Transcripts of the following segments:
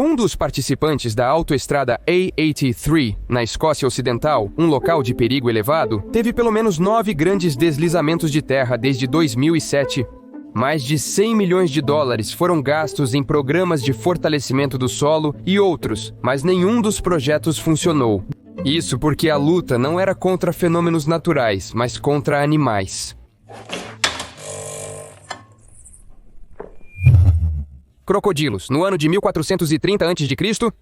Um dos participantes da autoestrada A83, na Escócia Ocidental, um local de perigo elevado, teve pelo menos 9 grandes deslizamentos de terra desde 2007. Mais de 100 milhões de dólares foram gastos em programas de fortalecimento do solo e outros, mas nenhum dos projetos funcionou. Isso porque a luta não era contra fenômenos naturais, mas contra animais. Crocodilos. No ano de 1430 a.C.,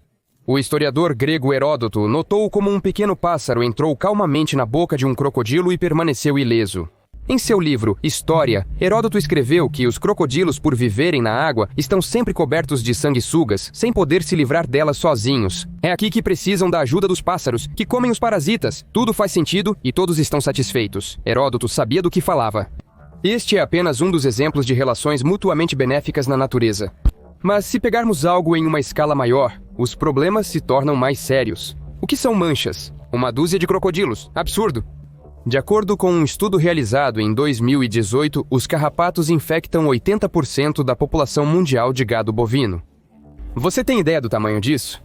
o historiador grego Heródoto notou como um pequeno pássaro entrou calmamente na boca de um crocodilo e permaneceu ileso. Em seu livro História, Heródoto escreveu que os crocodilos, por viverem na água, estão sempre cobertos de sanguessugas, sem poder se livrar delas sozinhos. É aqui que precisam da ajuda dos pássaros, que comem os parasitas. Tudo faz sentido e todos estão satisfeitos. Heródoto sabia do que falava. Este é apenas um dos exemplos de relações mutuamente benéficas na natureza. Mas se pegarmos algo em uma escala maior, os problemas se tornam mais sérios. O que são manchas? Uma dúzia de crocodilos. Absurdo! De acordo com um estudo realizado em 2018, os carrapatos infectam 80% da população mundial de gado bovino. Você tem ideia do tamanho disso?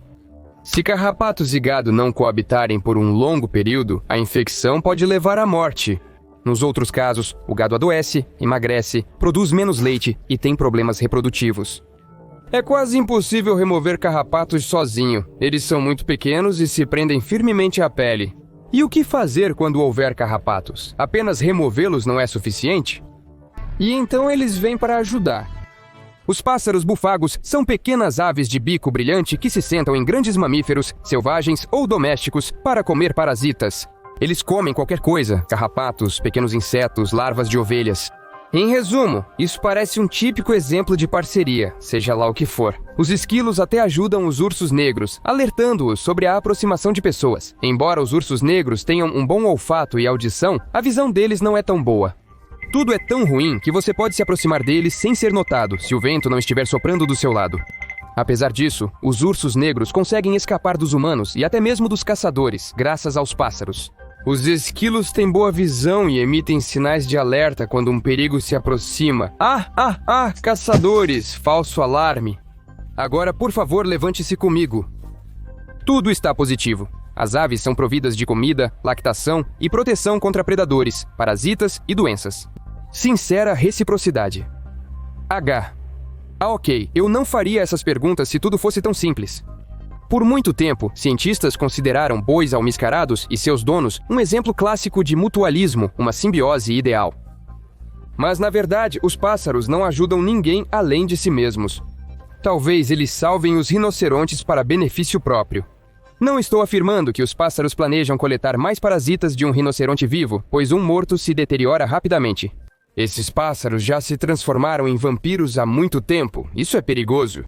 Se carrapatos e gado não coabitarem por um longo período, a infecção pode levar à morte. Nos outros casos, o gado adoece, emagrece, produz menos leite e tem problemas reprodutivos. É quase impossível remover carrapatos sozinho. Eles são muito pequenos e se prendem firmemente à pele. E o que fazer quando houver carrapatos? Apenas removê-los não é suficiente? E então eles vêm para ajudar. Os pássaros bufagos são pequenas aves de bico brilhante que se sentam em grandes mamíferos, selvagens ou domésticos, para comer parasitas. Eles comem qualquer coisa: carrapatos, pequenos insetos, larvas de ovelhas. Em resumo, isso parece um típico exemplo de parceria, seja lá o que for. Os esquilos até ajudam os ursos negros, alertando-os sobre a aproximação de pessoas. Embora os ursos negros tenham um bom olfato e audição, a visão deles não é tão boa. Tudo é tão ruim que você pode se aproximar deles sem ser notado, se o vento não estiver soprando do seu lado. Apesar disso, os ursos negros conseguem escapar dos humanos e até mesmo dos caçadores, graças aos pássaros. Os esquilos têm boa visão e emitem sinais de alerta quando um perigo se aproxima. Caçadores! Falso alarme! Agora, por favor, levante-se comigo. Tudo está positivo. As aves são providas de comida, lactação e proteção contra predadores, parasitas e doenças. Sincera reciprocidade. Ok, eu não faria essas perguntas se tudo fosse tão simples. Por muito tempo, cientistas consideraram bois almiscarados e seus donos um exemplo clássico de mutualismo, uma simbiose ideal. Mas, na verdade, os pássaros não ajudam ninguém além de si mesmos. Talvez eles salvem os rinocerontes para benefício próprio. Não estou afirmando que os pássaros planejam coletar mais parasitas de um rinoceronte vivo, pois um morto se deteriora rapidamente. Esses pássaros já se transformaram em vampiros há muito tempo. Isso é perigoso.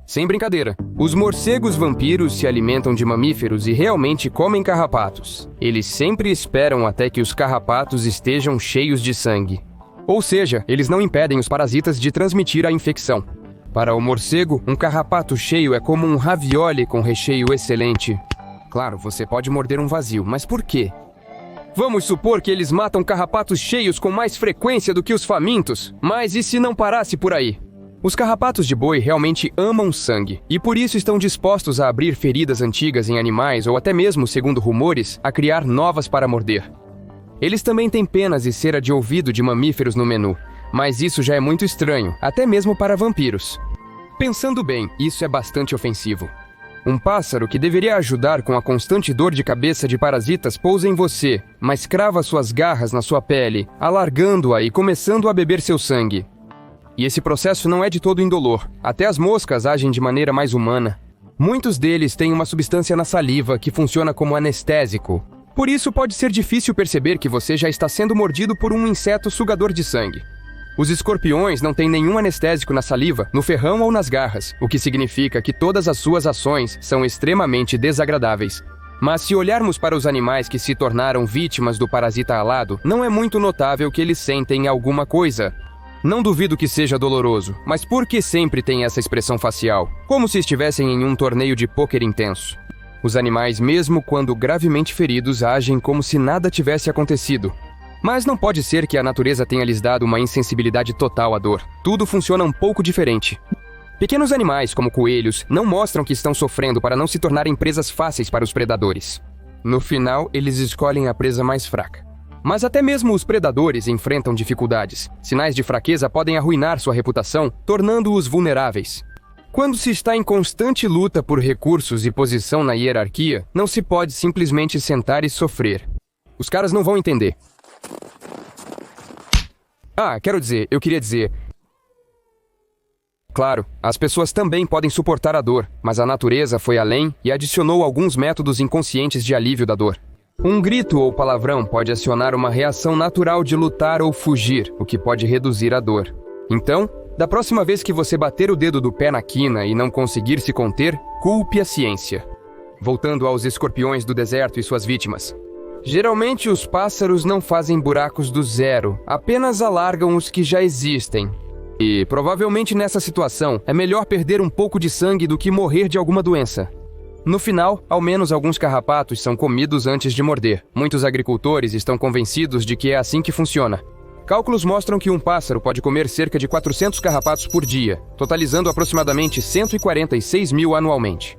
Sem brincadeira, os morcegos vampiros se alimentam de mamíferos e realmente comem carrapatos. Eles sempre esperam até que os carrapatos estejam cheios de sangue. Ou seja, eles não impedem os parasitas de transmitir a infecção. Para o morcego, um carrapato cheio é como um ravioli com recheio excelente. Claro, você pode morder um vazio, mas por quê? Vamos supor que eles matam carrapatos cheios com mais frequência do que os famintos, mas e se não parasse por aí? Os carrapatos de boi realmente amam sangue, e por isso estão dispostos a abrir feridas antigas em animais ou até mesmo, segundo rumores, a criar novas para morder. Eles também têm penas e cera de ouvido de mamíferos no menu, mas isso já é muito estranho, até mesmo para vampiros. Pensando bem, isso é bastante ofensivo. Um pássaro que deveria ajudar com a constante dor de cabeça de parasitas pousa em você, mas crava suas garras na sua pele, alargando-a e começando a beber seu sangue. E esse processo não é de todo indolor. Até as moscas agem de maneira mais humana. Muitos deles têm uma substância na saliva que funciona como anestésico. Por isso pode ser difícil perceber que você já está sendo mordido por um inseto sugador de sangue. Os escorpiões não têm nenhum anestésico na saliva, no ferrão ou nas garras, o que significa que todas as suas ações são extremamente desagradáveis. Mas se olharmos para os animais que se tornaram vítimas do parasita alado, não é muito notável que eles sentem alguma coisa. Não duvido que seja doloroso, mas por que sempre tem essa expressão facial? Como se estivessem em um torneio de pôquer intenso. Os animais, mesmo quando gravemente feridos, agem como se nada tivesse acontecido. Mas não pode ser que a natureza tenha lhes dado uma insensibilidade total à dor. Tudo funciona um pouco diferente. Pequenos animais, como coelhos, não mostram que estão sofrendo para não se tornarem presas fáceis para os predadores. No final, eles escolhem a presa mais fraca. Mas até mesmo os predadores enfrentam dificuldades. Sinais de fraqueza podem arruinar sua reputação, tornando-os vulneráveis. Quando se está em constante luta por recursos e posição na hierarquia, não se pode simplesmente sentar e sofrer. Os caras não vão entender. Eu queria dizer... Claro, as pessoas também podem suportar a dor, mas a natureza foi além e adicionou alguns métodos inconscientes de alívio da dor. Um grito ou palavrão pode acionar uma reação natural de lutar ou fugir, o que pode reduzir a dor. Então, da próxima vez que você bater o dedo do pé na quina e não conseguir se conter, culpe a ciência. Voltando aos escorpiões do deserto e suas vítimas. Geralmente os pássaros não fazem buracos do zero, apenas alargam os que já existem. E, provavelmente nessa situação, é melhor perder um pouco de sangue do que morrer de alguma doença. No final, ao menos alguns carrapatos são comidos antes de morder. Muitos agricultores estão convencidos de que é assim que funciona. Cálculos mostram que um pássaro pode comer cerca de 400 carrapatos por dia, totalizando aproximadamente 146 mil anualmente.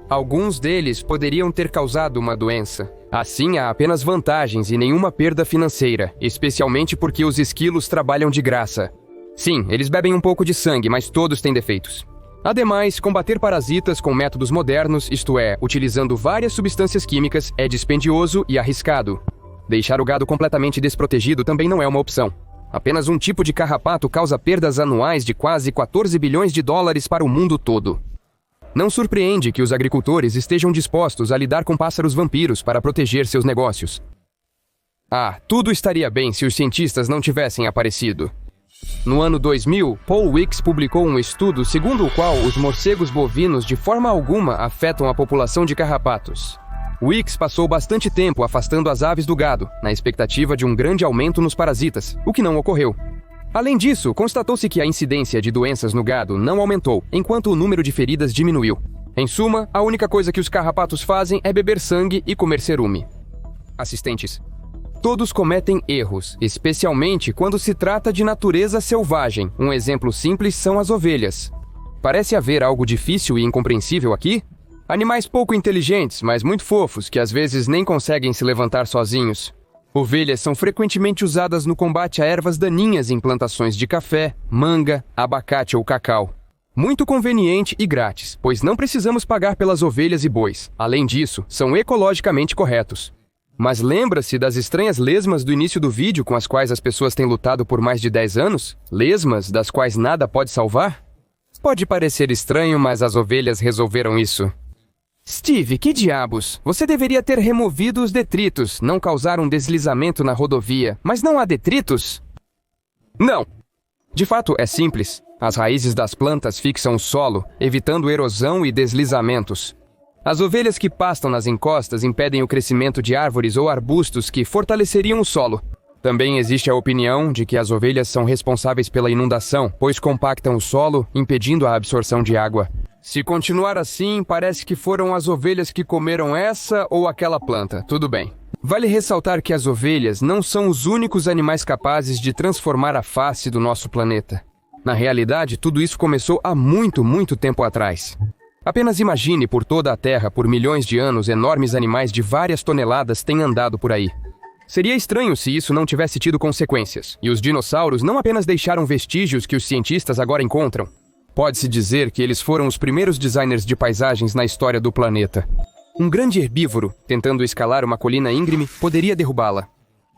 Alguns deles poderiam ter causado uma doença. Assim, há apenas vantagens e nenhuma perda financeira, especialmente porque os esquilos trabalham de graça. Sim, eles bebem um pouco de sangue, mas todos têm defeitos. Ademais, combater parasitas com métodos modernos, isto é, utilizando várias substâncias químicas, é dispendioso e arriscado. Deixar o gado completamente desprotegido também não é uma opção. Apenas um tipo de carrapato causa perdas anuais de quase 14 bilhões de dólares para o mundo todo. Não surpreende que os agricultores estejam dispostos a lidar com pássaros vampiros para proteger seus negócios. Tudo estaria bem se os cientistas não tivessem aparecido. No ano 2000, Paul Weeks publicou um estudo segundo o qual os morcegos bovinos de forma alguma afetam a população de carrapatos. Weeks passou bastante tempo afastando as aves do gado, na expectativa de um grande aumento nos parasitas, o que não ocorreu. Além disso, constatou-se que a incidência de doenças no gado não aumentou, enquanto o número de feridas diminuiu. Em suma, a única coisa que os carrapatos fazem é beber sangue e comer cerume. Assistentes. Todos cometem erros, especialmente quando se trata de natureza selvagem. Um exemplo simples são as ovelhas. Parece haver algo difícil e incompreensível aqui? Animais pouco inteligentes, mas muito fofos, que às vezes nem conseguem se levantar sozinhos. Ovelhas são frequentemente usadas no combate a ervas daninhas em plantações de café, manga, abacate ou cacau. Muito conveniente e grátis, pois não precisamos pagar pelas ovelhas e bois. Além disso, são ecologicamente corretos. Mas lembra-se das estranhas lesmas do início do vídeo com as quais as pessoas têm lutado por mais de 10 anos? Lesmas das quais nada pode salvar? Pode parecer estranho, mas as ovelhas resolveram isso. Steve, que diabos? Você deveria ter removido os detritos, não causar um deslizamento na rodovia. Mas não há detritos? Não. De fato, é simples. As raízes das plantas fixam o solo, evitando erosão e deslizamentos. As ovelhas que pastam nas encostas impedem o crescimento de árvores ou arbustos que fortaleceriam o solo. Também existe a opinião de que as ovelhas são responsáveis pela inundação, pois compactam o solo, impedindo a absorção de água. Se continuar assim, parece que foram as ovelhas que comeram essa ou aquela planta. Tudo bem. Vale ressaltar que as ovelhas não são os únicos animais capazes de transformar a face do nosso planeta. Na realidade, tudo isso começou há muito tempo atrás. Apenas imagine por toda a Terra, por milhões de anos, enormes animais de várias toneladas têm andado por aí. Seria estranho se isso não tivesse tido consequências. E os dinossauros não apenas deixaram vestígios que os cientistas agora encontram. Pode-se dizer que eles foram os primeiros designers de paisagens na história do planeta. Um grande herbívoro, tentando escalar uma colina íngreme, poderia derrubá-la.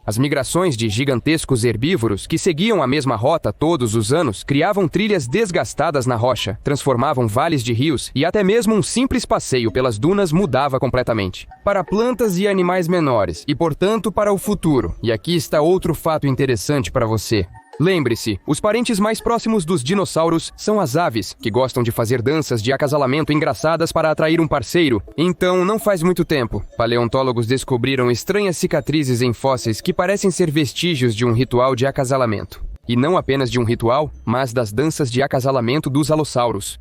As migrações de gigantescos herbívoros, que seguiam a mesma rota todos os anos, criavam trilhas desgastadas na rocha, transformavam vales de rios e até mesmo um simples passeio pelas dunas mudava completamente. Para plantas e animais menores, e portanto para o futuro. E aqui está outro fato interessante para você. Lembre-se, os parentes mais próximos dos dinossauros são as aves, que gostam de fazer danças de acasalamento engraçadas para atrair um parceiro. Então, não faz muito tempo, paleontólogos descobriram estranhas cicatrizes em fósseis que parecem ser vestígios de um ritual de acasalamento. E não apenas de um ritual, mas das danças de acasalamento dos alossauros.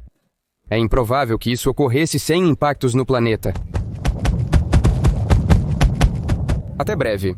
É improvável que isso ocorresse sem impactos no planeta. Até breve.